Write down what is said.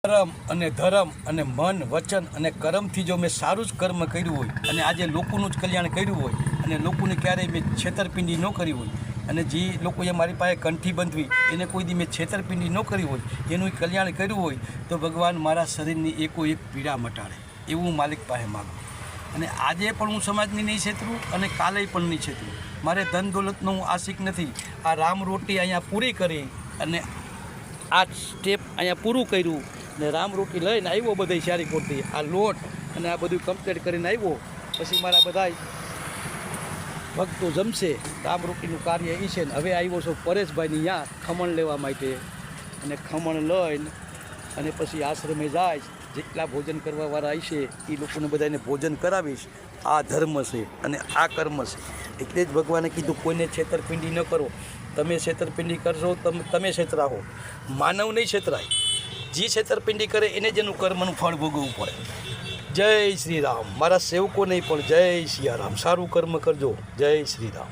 કર્મ અને ધર્મ અને મન વચન અને કર્મથી જો મેં સારું જ કર્મ કર્યું હોય અને આજે લોકોનું જ કલ્યાણ કર્યું હોય અને લોકોને ક્યારેય મેં છેતરપિંડી ન કરી હોય અને જે લોકોએ મારી પાસે કંઠી બંધવી એને કોઈ દી મેં છેતરપિંડી ન કરી હોય એનું કલ્યાણ કર્યું હોય તો ભગવાન મારા શરીરની એકોએક પીડા મટાડે એવું માલિક પાસે માગું. અને આજે પણ હું સમાજની નહીં છેતરું અને કાલે પણ નહીં છેતરું. મારે ધન દોલતનો હું આશિક નથી. આ રામ રોટી અહીંયા પૂરી કરી અને આ સ્ટેપ અહીંયા પૂરું કર્યું ને રામ રોટી લઈને આવ્યો બધા સારી કોરથી આ લોટ અને આ બધું કમ્પ્લીટ કરીને આવ્યો. પછી મારા બધા ભક્તો જમશે. રામ રોટીનું કાર્ય એ છે ને હવે આવ્યો છું પરેશભાઈની ત્યાં ખમણ લેવા માટે અને ખમણ લઈને અને પછી આશ્રમે જાય જેટલા ભોજન કરવાવાળા આવશે એ લોકોને બધાને ભોજન કરાવીશ. આ ધર્મ છે અને આ કર્મ છે. એટલે જ ભગવાને કીધું કોઈને છેતરપિંડી ન કરો. તમે છેતરપિંડી કરશો તમે છેતરાવો, માનવ નહીં છેતરાય. જે છેતરપિંડી કરે એને જ એનું કર્મનું ફળ ભોગવવું પડે. જય શ્રી રામ. મારા સેવકોને પણ જય સિયા રામ. સારું કર્મ કરજો. જય શ્રી રામ.